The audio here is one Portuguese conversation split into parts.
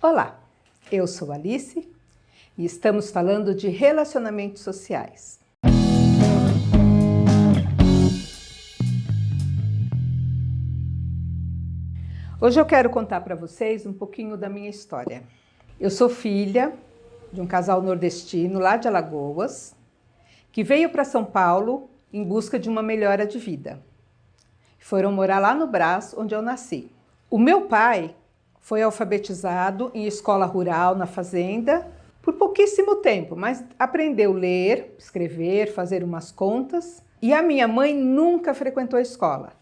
Olá, eu sou Alice e estamos falando de relacionamentos sociais. Hoje eu quero contar para vocês um pouquinho da minha história. Eu sou filha de um casal nordestino lá de Alagoas, que veio para São Paulo em busca de uma melhora de vida. Foram morar lá no Brás, onde eu nasci. O meu pai foi alfabetizado em escola rural na fazenda por pouquíssimo tempo, mas aprendeu a ler, escrever, fazer umas contas. E a minha mãe nunca frequentou a escola.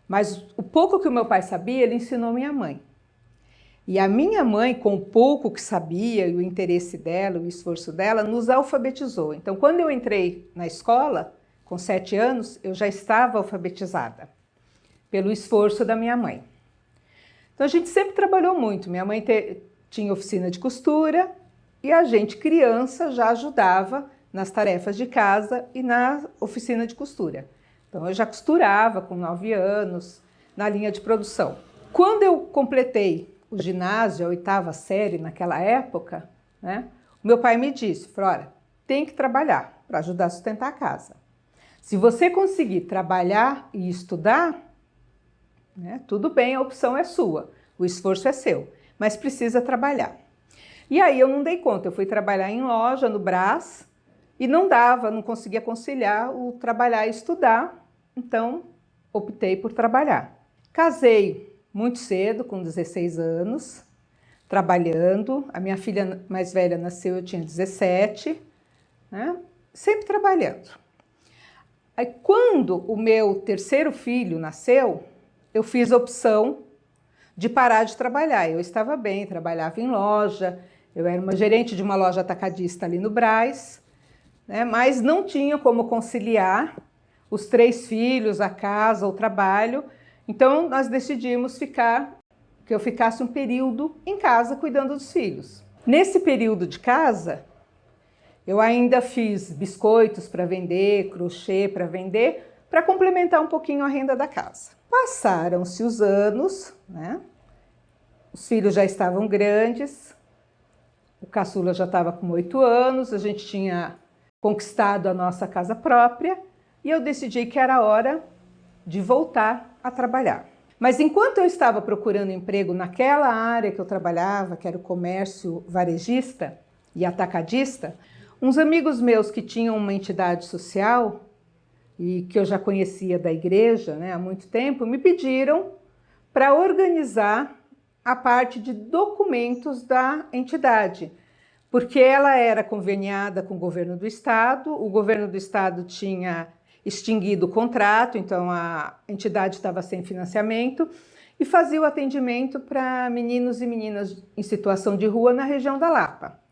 Mas o pouco que o meu pai sabia, ele ensinou minha mãe. E a minha mãe, com o pouco que sabia, e o interesse dela, o esforço dela, nos alfabetizou. Então, quando eu entrei na escola, com 7 anos, eu já estava alfabetizada, pelo esforço da minha mãe. Então, a gente sempre trabalhou muito. Minha mãe tinha oficina de costura e a gente, criança, já ajudava nas tarefas de casa e na oficina de costura. Então, eu já costurava com 9 anos, na linha de produção. Quando eu completei o ginásio, a 8ª série, naquela época, né, o meu pai me disse, Flora, tem que trabalhar para ajudar a sustentar a casa. Se você conseguir trabalhar e estudar, né, tudo bem, a opção é sua, o esforço é seu, mas precisa trabalhar. E aí eu não dei conta, eu fui trabalhar em loja, no Brás, e não dava, não conseguia conciliar o trabalhar e estudar, então optei por trabalhar. Casei muito cedo, com 16 anos, trabalhando. A minha filha mais velha nasceu, eu tinha 17, né? Sempre trabalhando. Aí quando o meu terceiro filho nasceu, eu fiz a opção de parar de trabalhar. Eu estava bem, trabalhava em loja, eu era uma gerente de uma loja atacadista ali no Brás, né? Mas não tinha como conciliar os 3 filhos, a casa, o trabalho. Então, nós decidimos que eu ficasse um período em casa cuidando dos filhos. Nesse período de casa, eu ainda fiz biscoitos para vender, crochê para vender, para complementar um pouquinho a renda da casa. Passaram-se os anos, né? Os filhos já estavam grandes, o caçula já estava com 8 anos, a gente tinha conquistado a nossa casa própria e eu decidi que era hora de voltar a trabalhar. Mas enquanto eu estava procurando emprego naquela área que eu trabalhava, que era o comércio varejista e atacadista, uns amigos meus que tinham uma entidade social e que eu já conhecia da igreja, né, há muito tempo, me pediram para organizar a parte de documentos da entidade, porque ela era conveniada com o governo do estado tinha extinguido o contrato, então a entidade estava sem financiamento e fazia o atendimento para meninos e meninas em situação de rua na região da Lapa.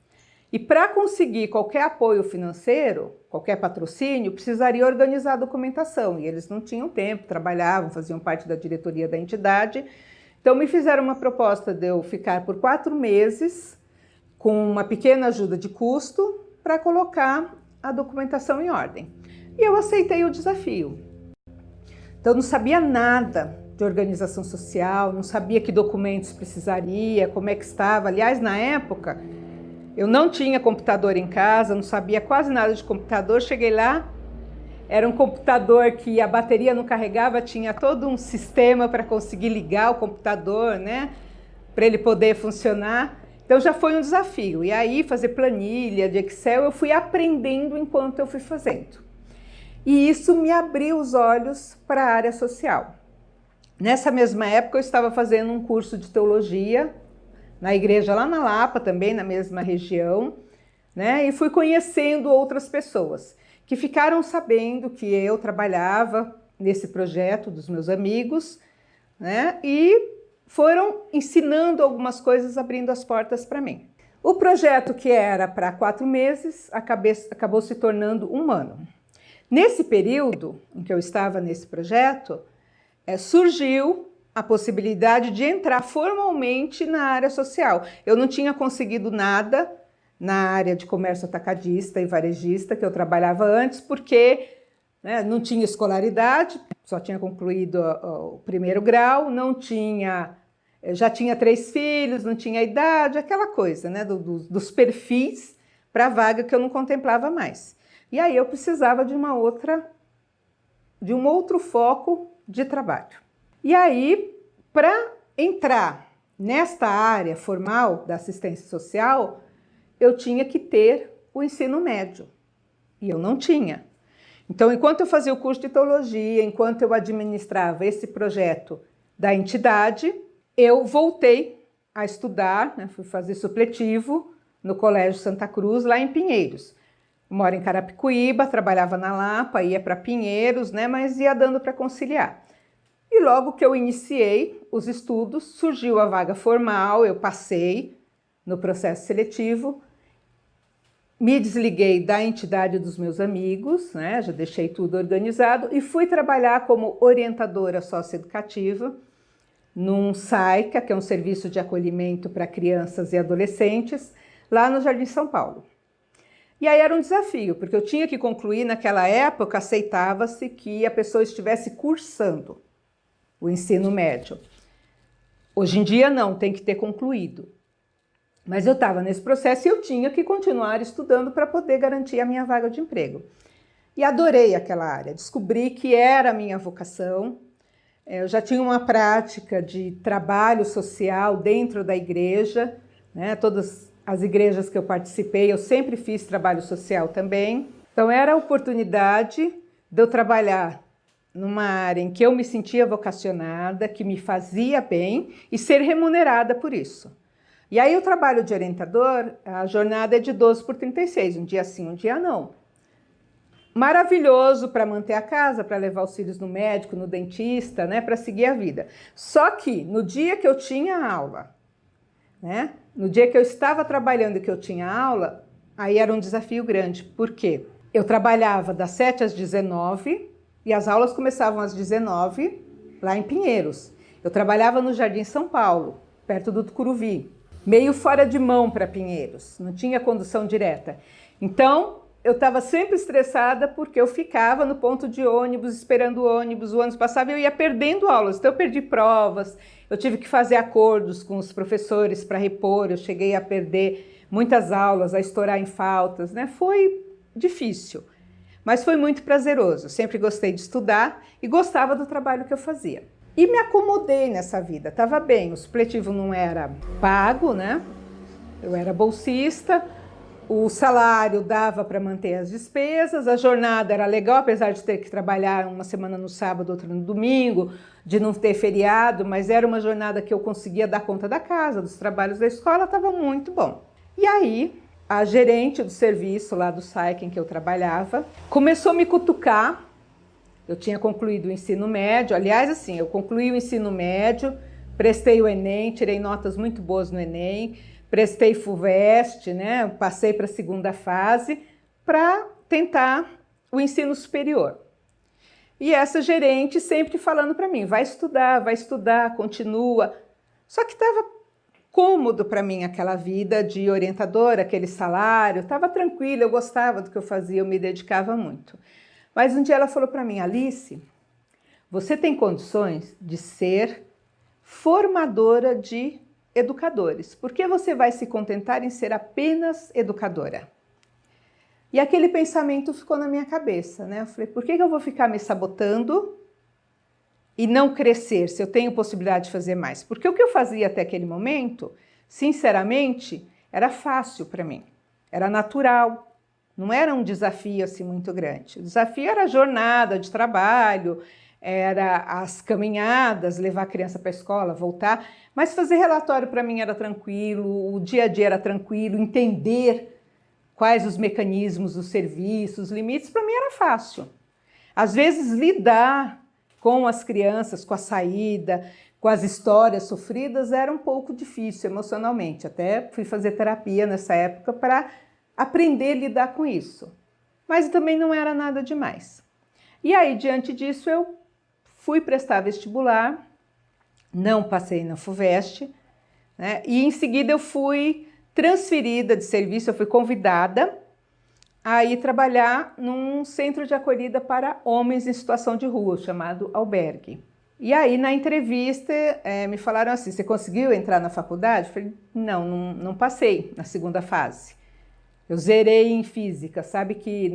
E para conseguir qualquer apoio financeiro, qualquer patrocínio, precisaria organizar a documentação. E eles não tinham tempo, trabalhavam, faziam parte da diretoria da entidade. Então me fizeram uma proposta de eu ficar por 4 meses com uma pequena ajuda de custo para colocar a documentação em ordem. E eu aceitei o desafio. Então, não sabia nada de organização social, não sabia que documentos precisaria, como é que estava. Aliás, na época, eu não tinha computador em casa, não sabia quase nada de computador. Cheguei lá, era um computador que a bateria não carregava, tinha todo um sistema para conseguir ligar o computador, né, para ele poder funcionar. Então, já foi um desafio. E aí, fazer planilha de Excel, eu fui aprendendo enquanto eu fui fazendo. E isso me abriu os olhos para a área social. Nessa mesma época, eu estava fazendo um curso de teologia na igreja lá na Lapa, também na mesma região, né? E fui conhecendo outras pessoas que ficaram sabendo que eu trabalhava nesse projeto dos meus amigos, né? E foram ensinando algumas coisas, abrindo as portas para mim. O projeto, que era para 4 meses, acabou se tornando 1 ano. Nesse período em que eu estava nesse projeto, surgiu a possibilidade de entrar formalmente na área social. Eu não tinha conseguido nada na área de comércio atacadista e varejista que eu trabalhava antes, porque, né, não tinha escolaridade, só tinha concluído o 1º grau, não tinha Eu já tinha 3 filhos, não tinha idade, aquela coisa, né, dos perfis para a vaga que eu não contemplava mais. E aí eu precisava de um outro foco de trabalho. E aí, para entrar nesta área formal da assistência social, eu tinha que ter o ensino médio. E eu não tinha. Então, enquanto eu fazia o curso de teologia, enquanto eu administrava esse projeto da entidade, eu voltei a estudar, né, fui fazer supletivo no Colégio Santa Cruz, lá em Pinheiros. Moro em Carapicuíba, trabalhava na Lapa, ia para Pinheiros, né, mas ia dando para conciliar. E logo que eu iniciei os estudos, surgiu a vaga formal, eu passei no processo seletivo, me desliguei da entidade dos meus amigos, né, já deixei tudo organizado e fui trabalhar como orientadora socioeducativa num SAICA, que é um serviço de acolhimento para crianças e adolescentes, lá no Jardim São Paulo. E aí era um desafio, porque eu tinha que concluir, naquela época, aceitava-se que a pessoa estivesse cursando o ensino médio. Hoje em dia não, tem que ter concluído. Mas eu estava nesse processo e eu tinha que continuar estudando para poder garantir a minha vaga de emprego. E adorei aquela área, descobri que era a minha vocação. Eu já tinha uma prática de trabalho social dentro da igreja, né? Todas as igrejas que eu participei, eu sempre fiz trabalho social também. Então era a oportunidade de eu trabalhar numa área em que eu me sentia vocacionada, que me fazia bem e ser remunerada por isso. E aí o trabalho de orientador, a jornada é de 12 por 36, um dia sim, um dia não. Maravilhoso para manter a casa, para levar os filhos no médico, no dentista, né, para seguir a vida. Só que no dia que eu tinha aula, né, no dia que eu estava trabalhando e que eu tinha aula, aí era um desafio grande. Por quê? Eu trabalhava das 7 às 19 e as aulas começavam às 19 lá em Pinheiros. Eu trabalhava no Jardim São Paulo, perto do Tucuruvi, meio fora de mão para Pinheiros, não tinha condução direta. Então, eu estava sempre estressada porque eu ficava no ponto de ônibus, esperando o ônibus passava e eu ia perdendo aulas. Então eu perdi provas, eu tive que fazer acordos com os professores para repor, eu cheguei a perder muitas aulas, a estourar em faltas, né? Foi difícil, mas foi muito prazeroso. Sempre gostei de estudar e gostava do trabalho que eu fazia. E me acomodei nessa vida, estava bem, o supletivo não era pago, né? Eu era bolsista, o salário dava para manter as despesas, a jornada era legal, apesar de ter que trabalhar uma semana no sábado, outra no domingo, de não ter feriado, mas era uma jornada que eu conseguia dar conta da casa, dos trabalhos da escola, estava muito bom. E aí, a gerente do serviço lá do SAIC em que eu trabalhava começou a me cutucar. Eu tinha concluído o ensino médio, aliás, assim, eu concluí o ensino médio, prestei o Enem, tirei notas muito boas no Enem, prestei FUVEST, né? Passei para a segunda fase para tentar o ensino superior. E essa gerente sempre falando para mim, vai estudar, continua. Só que estava cômodo para mim aquela vida de orientadora, aquele salário, estava tranquila, eu gostava do que eu fazia, eu me dedicava muito. Mas um dia ela falou para mim, Alice, você tem condições de ser formadora de educadores. Por que você vai se contentar em ser apenas educadora? E aquele pensamento ficou na minha cabeça, né? Eu falei, por que eu vou ficar me sabotando e não crescer se eu tenho possibilidade de fazer mais? Porque o que eu fazia até aquele momento, sinceramente, era fácil para mim, era natural. Não era um desafio assim muito grande. O desafio era a jornada de trabalho, era as caminhadas, levar a criança para a escola, voltar. Mas fazer relatório para mim era tranquilo, o dia a dia era tranquilo, entender quais os mecanismos, os serviços, os limites, para mim era fácil. Às vezes lidar com as crianças, com a saída, com as histórias sofridas era um pouco difícil emocionalmente. Até fui fazer terapia nessa época para aprender a lidar com isso, mas também não era nada demais. E aí, diante disso, eu fui prestar vestibular, não passei na FUVEST, né? E em seguida eu fui transferida de serviço, eu fui convidada a ir trabalhar num centro de acolhida para homens em situação de rua, chamado albergue. E aí, na entrevista, me falaram assim, você conseguiu entrar na faculdade? Eu falei, não passei na segunda fase. Eu zerei em física, sabe que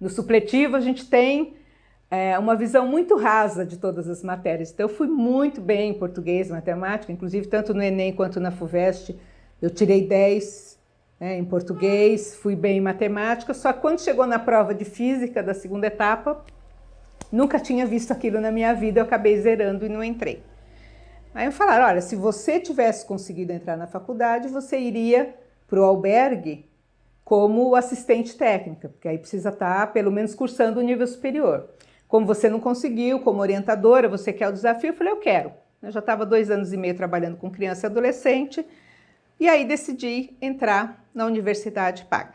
no supletivo a gente tem uma visão muito rasa de todas as matérias. Então eu fui muito bem em português, matemática, inclusive tanto no Enem quanto na FUVEST eu tirei 10 em português, fui bem em matemática, só que quando chegou na prova de física da segunda etapa, nunca tinha visto aquilo na minha vida, eu acabei zerando e não entrei. Aí me falaram, olha, se você tivesse conseguido entrar na faculdade, você iria para o albergue como assistente técnica, porque aí precisa estar pelo menos cursando o nível superior. Como você não conseguiu, como orientadora, você quer o desafio? Eu falei, eu quero. Eu já estava 2 anos e meio trabalhando com criança e adolescente, e aí decidi entrar na universidade paga.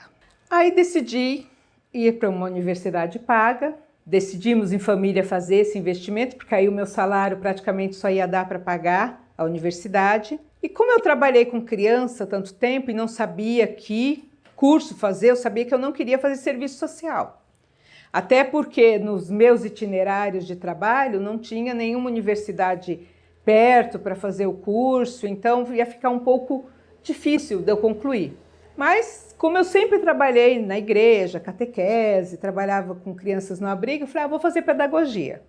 Aí decidi ir para uma universidade paga, decidimos em família fazer esse investimento, porque aí o meu salário praticamente só ia dar para pagar a universidade. E como eu trabalhei com criança tanto tempo e não sabia que curso fazer, eu sabia que eu não queria fazer serviço social. Até porque nos meus itinerários de trabalho não tinha nenhuma universidade perto para fazer o curso, então ia ficar um pouco difícil de eu concluir. Mas como eu sempre trabalhei na igreja, catequese, trabalhava com crianças no abrigo, eu falei, vou fazer pedagogia.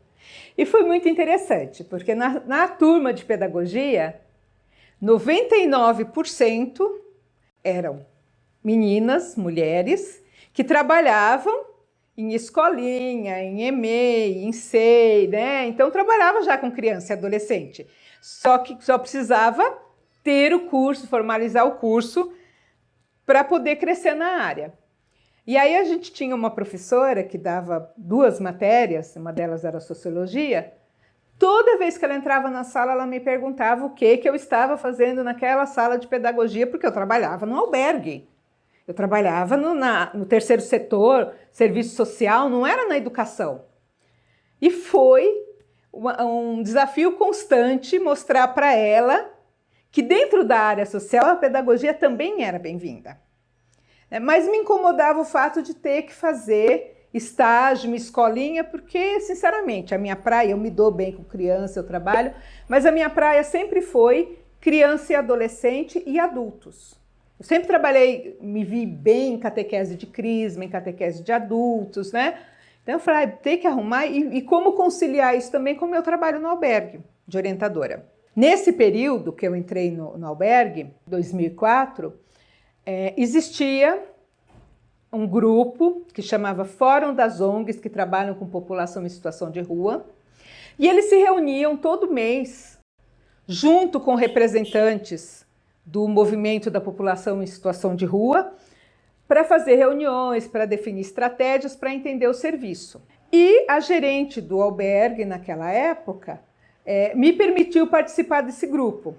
E foi muito interessante, porque na turma de pedagogia, 99% eram meninas, mulheres, que trabalhavam em escolinha, em EMEI, em SEI, né? Então trabalhava já com criança e adolescente. Só que só precisava ter o curso, formalizar o curso para poder crescer na área. E aí a gente tinha uma professora que dava 2 matérias, uma delas era sociologia. Toda vez que ela entrava na sala, ela me perguntava o que eu estava fazendo naquela sala de pedagogia, porque eu trabalhava no albergue. Eu trabalhava no terceiro setor, serviço social, não era na educação. E foi um desafio constante mostrar para ela que dentro da área social a pedagogia também era bem-vinda. Mas me incomodava o fato de ter que fazer estágio, uma escolinha, porque, sinceramente, a minha praia, eu me dou bem com criança, eu trabalho, mas a minha praia sempre foi criança e adolescente e adultos. Eu sempre trabalhei, me vi bem em catequese de crisma, em catequese de adultos, né? Então eu falei, tem que arrumar e como conciliar isso também com o meu trabalho no albergue de orientadora. Nesse período que eu entrei no albergue, 2004, existia um grupo que chamava Fórum das ONGs, que trabalham com população em situação de rua, e eles se reuniam todo mês, junto com representantes do movimento da população em situação de rua, para fazer reuniões, para definir estratégias, para entender o serviço. E a gerente do albergue, naquela época, me permitiu participar desse grupo.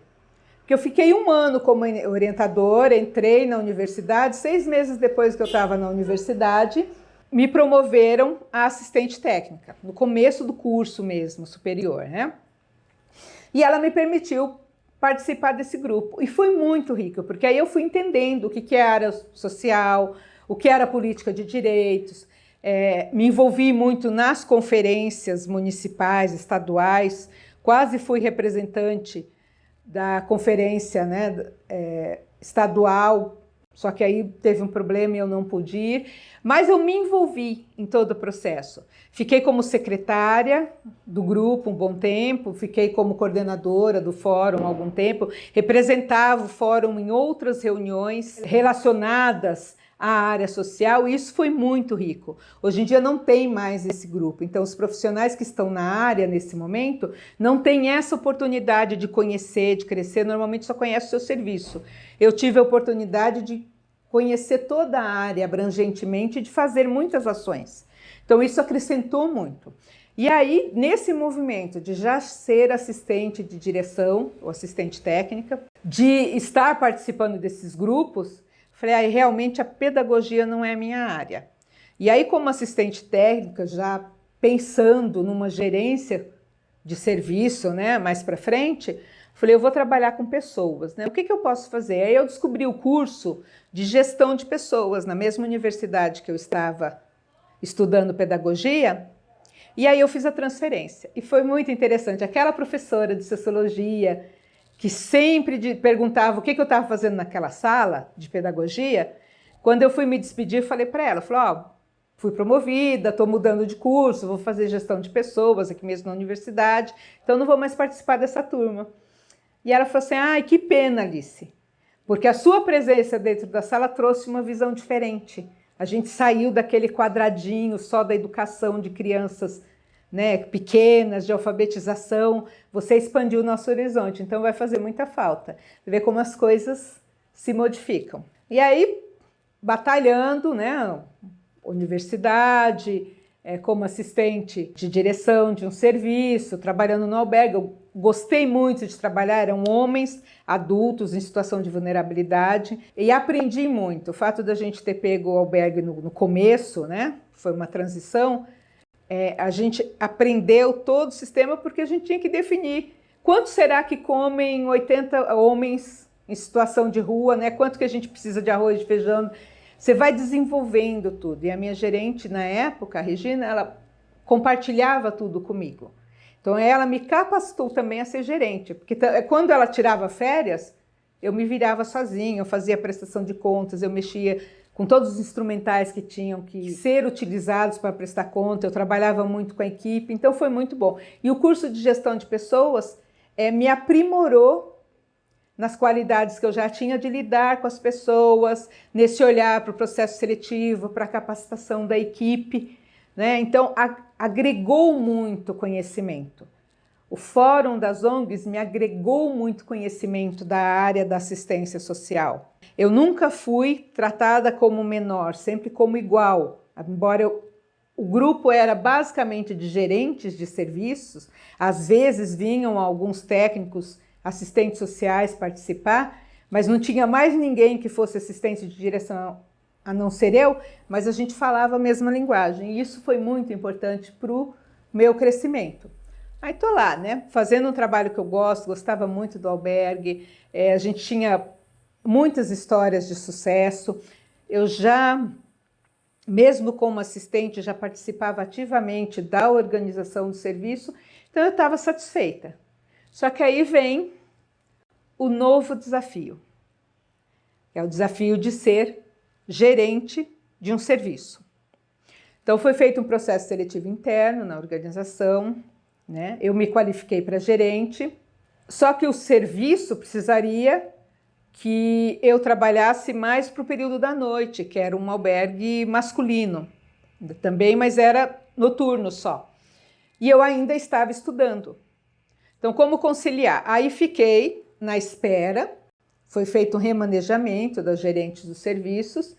Porque eu fiquei 1 ano como orientadora, entrei na universidade, 6 meses depois que eu estava na universidade, me promoveram a assistente técnica, no começo do curso mesmo, superior, né? E ela me permitiu participar desse grupo. E foi muito rico, porque aí eu fui entendendo o que é área social, o que era política de direitos, me envolvi muito nas conferências municipais, estaduais, quase fui representante da conferência, né, estadual, só que aí teve um problema e eu não pude ir, mas eu me envolvi em todo o processo. Fiquei como secretária do grupo um bom tempo, fiquei como coordenadora do fórum há algum tempo, representava o fórum em outras reuniões relacionadas à área social, e isso foi muito rico. Hoje em dia não tem mais esse grupo, então os profissionais que estão na área nesse momento não têm essa oportunidade de conhecer, de crescer, normalmente só conhece o seu serviço. Eu tive a oportunidade de conhecer toda a área abrangentemente e de fazer muitas ações. Então isso acrescentou muito. E aí, nesse movimento de já ser assistente de direção, ou assistente técnica, de estar participando desses grupos, falei, realmente a pedagogia não é a minha área. E aí, como assistente técnica, já pensando numa gerência de serviço, né, mais para frente, falei, eu vou trabalhar com pessoas, né? O que eu posso fazer? Aí eu descobri o curso de gestão de pessoas na mesma universidade que eu estava estudando pedagogia. E aí eu fiz a transferência. E foi muito interessante. Aquela professora de sociologia, que sempre perguntava o que eu estava fazendo naquela sala de pedagogia, quando eu fui me despedir, eu falei para ela, falei, fui promovida, estou mudando de curso, vou fazer gestão de pessoas aqui mesmo na universidade, então não vou mais participar dessa turma. E ela falou assim, ai, que pena, Alice, porque a sua presença dentro da sala trouxe uma visão diferente. A gente saiu daquele quadradinho só da educação de crianças, né, pequenas, de alfabetização, você expandiu o nosso horizonte, então vai fazer muita falta. Ver como as coisas se modificam. E aí, batalhando, né, universidade, como assistente de direção de um serviço, trabalhando no albergue. Eu gostei muito de trabalhar, eram homens adultos em situação de vulnerabilidade e aprendi muito. O fato da gente ter pego o albergue no começo, né, foi uma transição, a gente aprendeu todo o sistema porque a gente tinha que definir quanto será que comem 80 homens em situação de rua, né? Quanto que a gente precisa de arroz, de feijão. Você vai desenvolvendo tudo. E a minha gerente na época, a Regina, ela compartilhava tudo comigo. Então ela me capacitou também a ser gerente, porque quando ela tirava férias, eu me virava sozinha, eu fazia prestação de contas, eu mexia com todos os instrumentais que tinham que ser utilizados para prestar conta, eu trabalhava muito com a equipe, então foi muito bom. E o curso de gestão de pessoas me aprimorou nas qualidades que eu já tinha de lidar com as pessoas, nesse olhar para o processo seletivo, para a capacitação da equipe, né? Então, agregou muito conhecimento. O Fórum das ONGs me agregou muito conhecimento da área da assistência social. Eu nunca fui tratada como menor, sempre como igual, embora o grupo era basicamente de gerentes de serviços, às vezes vinham alguns técnicos, assistentes sociais participar, mas não tinha mais ninguém que fosse assistente de direção a não ser eu, mas a gente falava a mesma linguagem e isso foi muito importante para o meu crescimento. Aí tô lá, né, fazendo um trabalho que eu gosto, gostava muito do albergue, a gente tinha muitas histórias de sucesso, eu já, mesmo como assistente, já participava ativamente da organização do serviço, então eu estava satisfeita. Só que aí vem o novo desafio, é o desafio de ser gerente de um serviço. Então foi feito um processo seletivo interno na organização, né? Eu me qualifiquei para gerente, só que o serviço precisaria que eu trabalhasse mais para o período da noite, que era um albergue masculino também, mas era noturno só. E eu ainda estava estudando. Então, como conciliar? Aí fiquei na espera, foi feito um remanejamento das gerentes dos serviços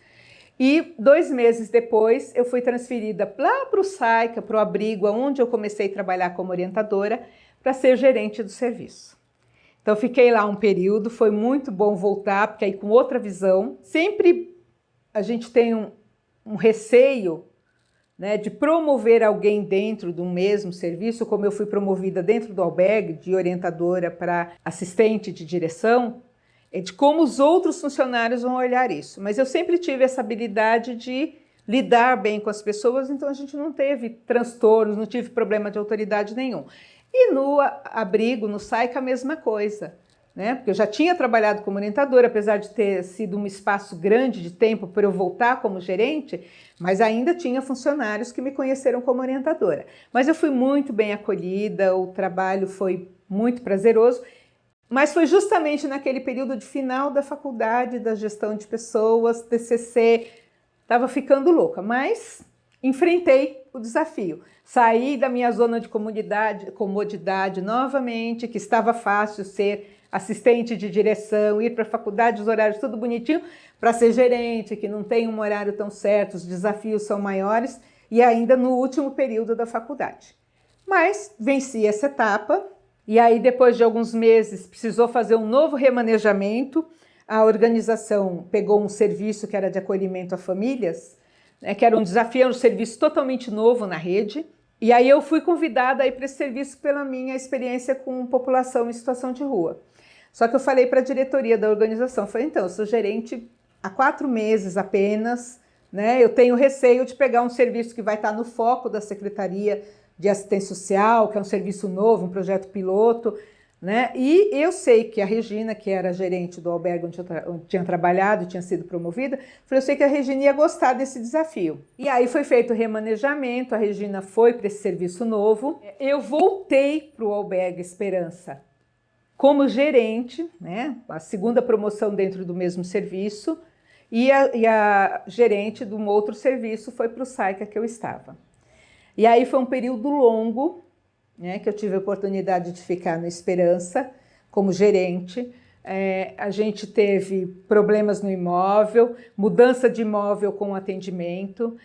e 2 meses depois eu fui transferida lá para o SAICA, para o abrigo, onde eu comecei a trabalhar como orientadora, para ser gerente do serviço. Então, fiquei lá um período, foi muito bom voltar, porque aí com outra visão, sempre a gente tem um receio, né, de promover alguém dentro do mesmo serviço, como eu fui promovida dentro do albergue, de orientadora para assistente de direção, de como os outros funcionários vão olhar isso. Mas eu sempre tive essa habilidade de lidar bem com as pessoas, então a gente não teve transtornos, não tive problema de autoridade nenhum. E no abrigo, no SAICA, a mesma coisa, né? Porque eu já tinha trabalhado como orientadora, apesar de ter sido um espaço grande de tempo para eu voltar como gerente, mas ainda tinha funcionários que me conheceram como orientadora. Mas eu fui muito bem acolhida, o trabalho foi muito prazeroso, mas foi justamente naquele período de final da faculdade, da gestão de pessoas, TCC, estava ficando louca, mas enfrentei o desafio. Saí da minha zona de comodidade novamente, que estava fácil ser assistente de direção, ir para a faculdade, os horários tudo bonitinho, para ser gerente, que não tem um horário tão certo, os desafios são maiores, e ainda no último período da faculdade. Mas venci essa etapa, e aí depois de alguns meses precisou fazer um novo remanejamento, a organização pegou um serviço que era de acolhimento a famílias, que era um desafio, era um serviço totalmente novo na rede, e aí eu fui convidada para esse serviço pela minha experiência com população em situação de rua. Só que eu falei para a diretoria da organização, falei, então, eu sou gerente há 4 meses apenas, né? Eu tenho receio de pegar um serviço que vai estar no foco da secretaria de assistência social, que é um serviço novo, um projeto piloto, né? E eu sei que a Regina, que era gerente do albergue onde eu tinha trabalhado, tinha sido promovida, eu sei que a Regina ia gostar desse desafio. E aí foi feito o remanejamento, a Regina foi para esse serviço novo. Eu voltei para o albergue Esperança como gerente, né? A segunda promoção dentro do mesmo serviço, e a gerente de um outro serviço foi para o SAICA que eu estava. E aí foi um período longo, né, que eu tive a oportunidade de ficar no Esperança como gerente. A gente teve problemas no imóvel, mudança de imóvel com atendimento,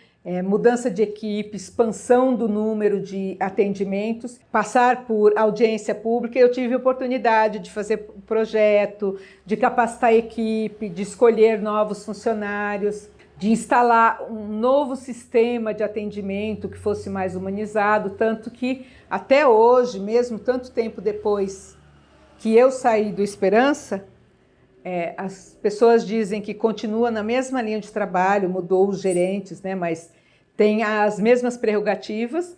mudança de equipe, expansão do número de atendimentos, passar por audiência pública. Eu tive a oportunidade de fazer projeto, de capacitar a equipe, de escolher novos funcionários, de instalar um novo sistema de atendimento que fosse mais humanizado, tanto que até hoje, mesmo tanto tempo depois que eu saí do Esperança, as pessoas dizem que continua na mesma linha de trabalho, mudou os gerentes, né, mas tem as mesmas prerrogativas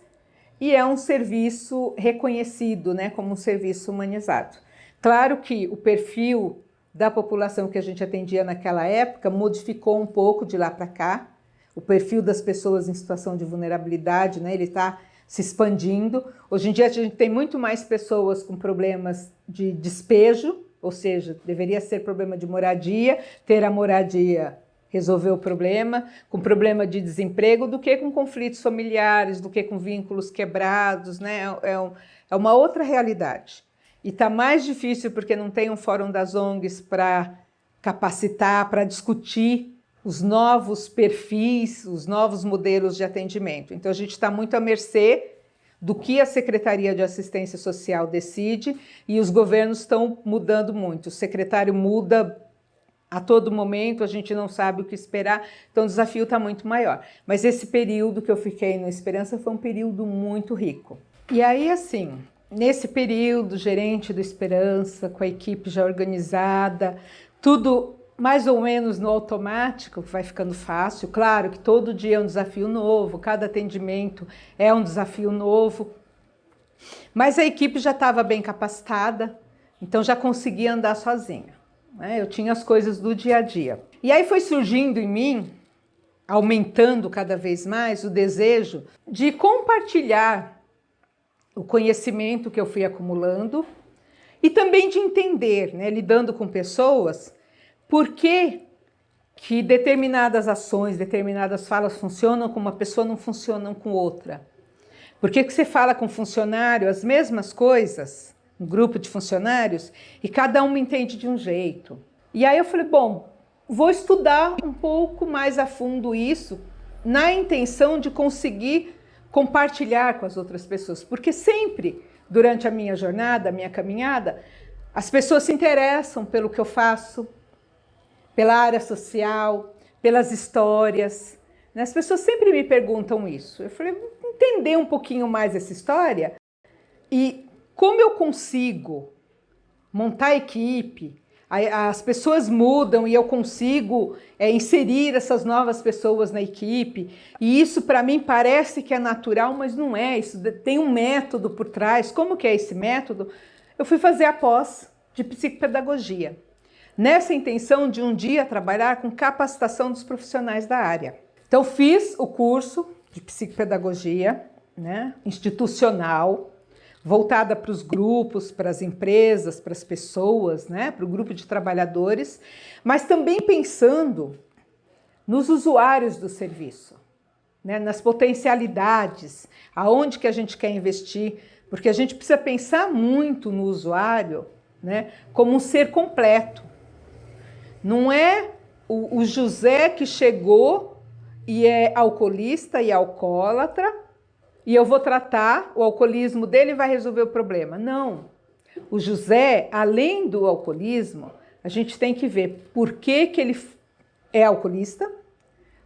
e é um serviço reconhecido, né, como um serviço humanizado. Claro que o perfil da população que a gente atendia naquela época modificou um pouco de lá para cá. O perfil das pessoas em situação de vulnerabilidade, né, ele está se expandindo. Hoje em dia a gente tem muito mais pessoas com problemas de despejo, ou seja, deveria ser problema de moradia, ter a moradia resolver o problema, com problema de desemprego, do que com conflitos familiares, do que com vínculos quebrados, né? É uma outra realidade. E está mais difícil porque não tem um fórum das ONGs para capacitar, para discutir os novos perfis, os novos modelos de atendimento. Então a gente está muito à mercê do que a Secretaria de Assistência Social decide e os governos estão mudando muito. O secretário muda a todo momento, a gente não sabe o que esperar, então o desafio está muito maior. Mas esse período que eu fiquei no Esperança foi um período muito rico. E aí, assim, nesse período, gerente do Esperança, com a equipe já organizada, tudo mais ou menos no automático, vai ficando fácil. Claro que todo dia é um desafio novo, cada atendimento é um desafio novo, mas a equipe já estava bem capacitada, então já conseguia andar sozinha, né? Eu tinha as coisas do dia a dia. E aí foi surgindo em mim, aumentando cada vez mais, o desejo de compartilhar o conhecimento que eu fui acumulando e também de entender, né, lidando com pessoas, por que determinadas ações, determinadas falas funcionam com uma pessoa, não funcionam com outra. Por que você fala com funcionário as mesmas coisas, um grupo de funcionários, e cada um entende de um jeito? E aí eu falei, bom, vou estudar um pouco mais a fundo isso, na intenção de conseguir compartilhar com as outras pessoas, porque sempre, durante a minha jornada, a minha caminhada, as pessoas se interessam pelo que eu faço, pela área social, pelas histórias, né? As pessoas sempre me perguntam isso. Eu falei, vou entender um pouquinho mais essa história e como eu consigo montar a equipe, as pessoas mudam e eu consigo inserir essas novas pessoas na equipe. E isso para mim parece que é natural, mas não é. Isso tem um método por trás. Como que é esse método? Eu fui fazer a pós de psicopedagogia, nessa intenção de um dia trabalhar com capacitação dos profissionais da área. Então fiz o curso de psicopedagogia, né, institucional, voltada para os grupos, para as empresas, para as pessoas, né, para o grupo de trabalhadores, mas também pensando nos usuários do serviço, né, nas potencialidades, aonde que a gente quer investir, porque a gente precisa pensar muito no usuário, né, como um ser completo. Não é o José que chegou e é alcoolista e alcoólatra, e eu vou tratar o alcoolismo dele e vai resolver o problema. Não. O José, além do alcoolismo, a gente tem que ver por que ele é alcoolista,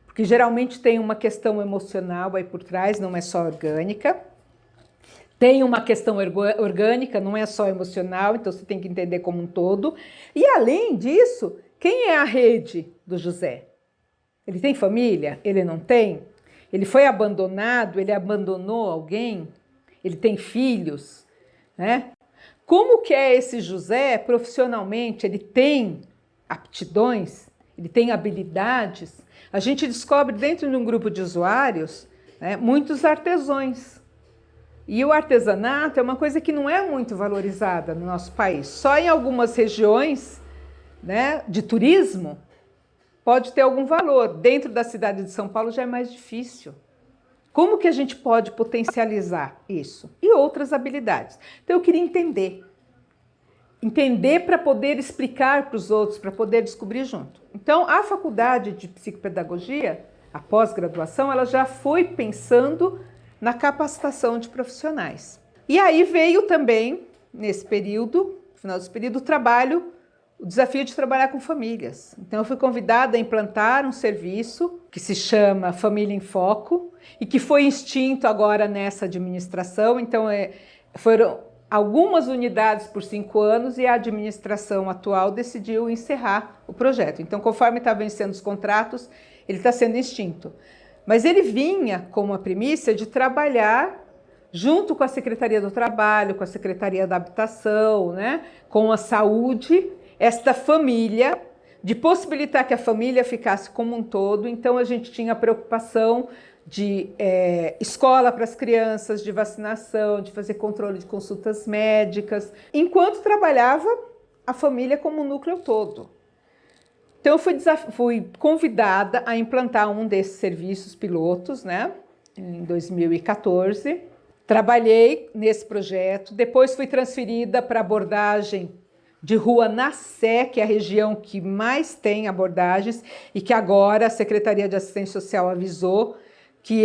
porque geralmente tem uma questão emocional aí por trás, não é só orgânica. Tem uma questão orgânica, não é só emocional, então você tem que entender como um todo. E além disso, quem é a rede do José? Ele tem família? Ele não tem? Ele foi abandonado? Ele abandonou alguém? ele tem filhos, né? Como que é esse José profissionalmente? Ele tem aptidões, ele tem habilidades. A gente descobre dentro de um grupo de usuários, né, muitos artesãos. E o artesanato é uma coisa que não é muito valorizada no nosso país. Só em algumas regiões, né, de turismo pode ter algum valor. Dentro da cidade de São Paulo já é mais difícil. Como que a gente pode potencializar isso? E outras habilidades. Então eu queria entender. Entender para poder explicar para os outros, para poder descobrir junto. Então a faculdade de psicopedagogia, a pós-graduação, ela já foi pensando na capacitação de profissionais. E aí veio também, nesse período, no final desse período, o desafio de trabalhar com famílias. Então eu fui convidada a implantar um serviço que se chama Família em Foco e que foi extinto agora nessa administração. Então foram algumas unidades por 5 anos e a administração atual decidiu encerrar o projeto. Então, conforme está vencendo os contratos, ele está sendo extinto. Mas ele vinha com uma premissa de trabalhar junto com a Secretaria do Trabalho, com a Secretaria da Habitação, né, com a Saúde, esta família, de possibilitar que a família ficasse como um todo. Então a gente tinha a preocupação de escola para as crianças, de vacinação, de fazer controle de consultas médicas, enquanto trabalhava a família como um núcleo todo. Então eu fui convidada a implantar um desses serviços pilotos, né, em 2014. Trabalhei nesse projeto, depois fui transferida para abordagem de rua na Sé, que é a região que mais tem abordagens e que agora a Secretaria de Assistência Social avisou que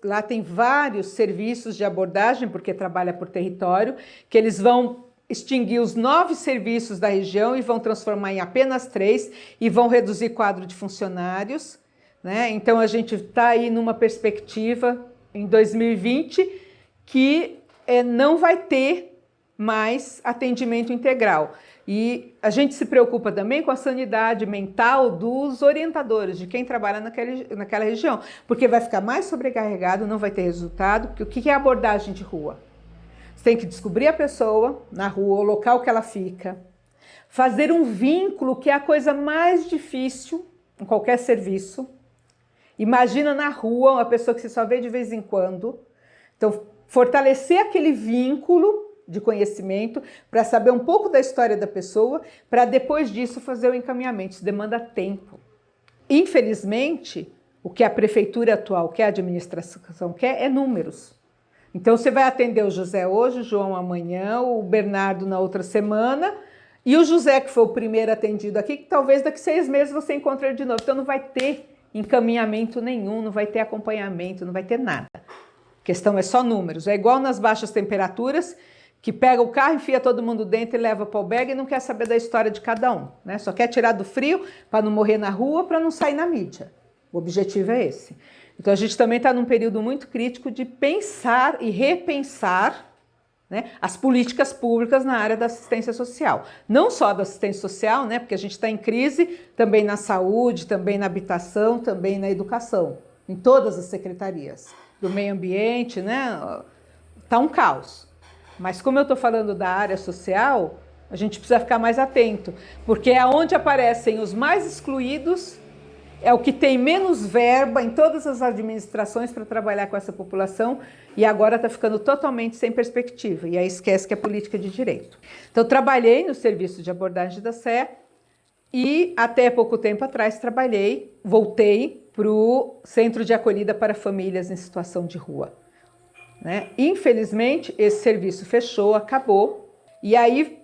lá tem vários serviços de abordagem, porque trabalha por território, que eles vão extinguir os 9 serviços da região e vão transformar em apenas 3 e vão reduzir quadro de funcionários, né? Então a gente está aí numa perspectiva em 2020 que não vai ter mais atendimento integral. E a gente se preocupa também com a sanidade mental dos orientadores, de quem trabalha naquela região, porque vai ficar mais sobrecarregado, não vai ter resultado. Porque o que é abordagem de rua? Você tem que descobrir a pessoa na rua, o local que ela fica, fazer um vínculo, que é a coisa mais difícil em qualquer serviço. Imagina na rua uma pessoa que você só vê de vez em quando. Então, fortalecer aquele vínculo de conhecimento para saber um pouco da história da pessoa, para depois disso fazer o encaminhamento. Isso demanda tempo. Infelizmente, o que a prefeitura atual quer, a administração quer, é números. Então você vai atender o José hoje, o João amanhã, o Bernardo na outra semana, e o José, que foi o primeiro atendido aqui, que talvez daqui 6 meses você encontre ele de novo. Então não vai ter encaminhamento nenhum, não vai ter acompanhamento, não vai ter nada. A questão é só números. É igual nas baixas temperaturas, que pega o carro, enfia todo mundo dentro e leva para o albergue e não quer saber da história de cada um, né? Só quer tirar do frio para não morrer na rua, para não sair na mídia. O objetivo é esse. Então a gente também está num período muito crítico de pensar e repensar, né, as políticas públicas na área da assistência social. Não só da assistência social, né, porque a gente está em crise também na saúde, também na habitação, também na educação, em todas as secretarias. Do meio ambiente, né, está um caos. Mas como eu estou falando da área social, a gente precisa ficar mais atento, porque é onde aparecem os mais excluídos, é o que tem menos verba em todas as administrações para trabalhar com essa população e agora está ficando totalmente sem perspectiva. E aí esquece que é política de direito. Então, trabalhei no serviço de abordagem da Sé e até pouco tempo atrás voltei para o Centro de Acolhida para Famílias em Situação de Rua. Né? Infelizmente, esse serviço fechou, acabou, e aí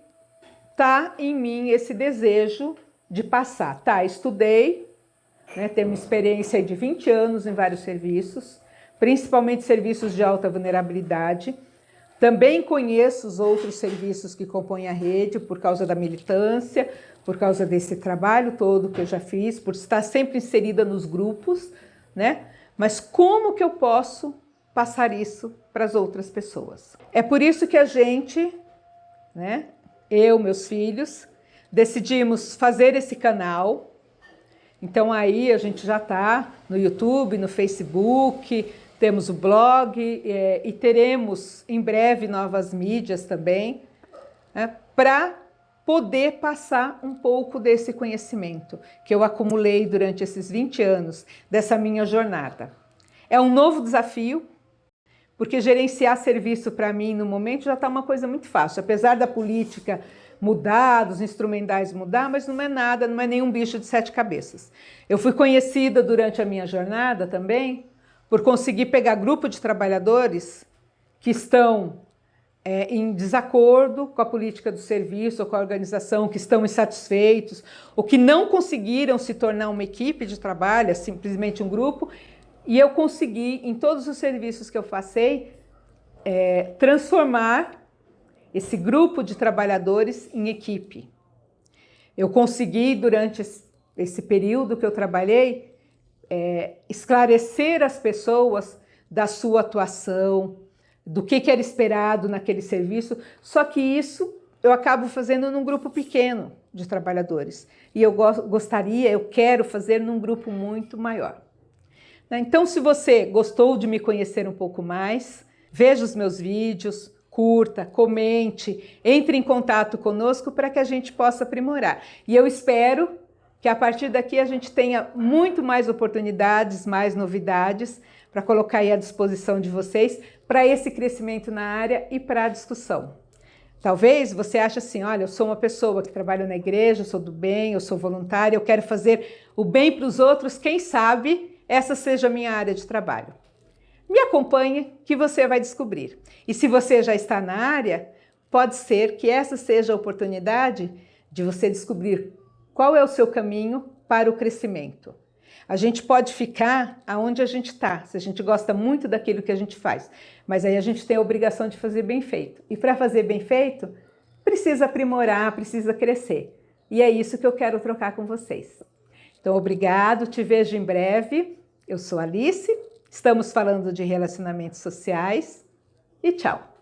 está em mim esse desejo de passar. Tá, estudei, né, tenho uma experiência de 20 anos em vários serviços, principalmente serviços de alta vulnerabilidade. Também conheço os outros serviços que compõem a rede por causa da militância, por causa desse trabalho todo que eu já fiz, por estar sempre inserida nos grupos, né? Mas como que eu posso passar isso para as outras pessoas? É por isso que a gente, né, eu, meus filhos, decidimos fazer esse canal. Então aí a gente já está no YouTube, no Facebook, temos o blog e teremos em breve novas mídias também, né, para poder passar um pouco desse conhecimento que eu acumulei durante esses 20 anos dessa minha jornada. É um novo desafio, porque gerenciar serviço para mim no momento já está uma coisa muito fácil, apesar da política mudar, dos instrumentais mudar, mas não é nada, não é nenhum bicho de 7 cabeças. Eu fui conhecida durante a minha jornada também por conseguir pegar grupo de trabalhadores que estão em desacordo com a política do serviço ou com a organização, que estão insatisfeitos, ou que não conseguiram se tornar uma equipe de trabalho, simplesmente um grupo, e eu consegui, em todos os serviços que eu passei, transformar esse grupo de trabalhadores em equipe. Eu consegui, durante esse período que eu trabalhei, esclarecer as pessoas da sua atuação, do que era esperado naquele serviço, só que isso eu acabo fazendo num grupo pequeno de trabalhadores. E eu eu quero fazer num grupo muito maior. Então, se você gostou de me conhecer um pouco mais, veja os meus vídeos, curta, comente, entre em contato conosco para que a gente possa aprimorar. E eu espero que a partir daqui a gente tenha muito mais oportunidades, mais novidades para colocar aí à disposição de vocês para esse crescimento na área e para a discussão. Talvez você ache assim, olha, eu sou uma pessoa que trabalha na igreja, eu sou do bem, eu sou voluntária, eu quero fazer o bem para os outros, quem sabe essa seja a minha área de trabalho. Me acompanhe que você vai descobrir. E se você já está na área, pode ser que essa seja a oportunidade de você descobrir qual é o seu caminho para o crescimento. A gente pode ficar aonde a gente está, se a gente gosta muito daquilo que a gente faz, mas aí a gente tem a obrigação de fazer bem feito. E para fazer bem feito, precisa aprimorar, precisa crescer. E é isso que eu quero trocar com vocês. Então, obrigado, te vejo em breve. Eu sou Alice, estamos falando de relacionamentos sociais e tchau!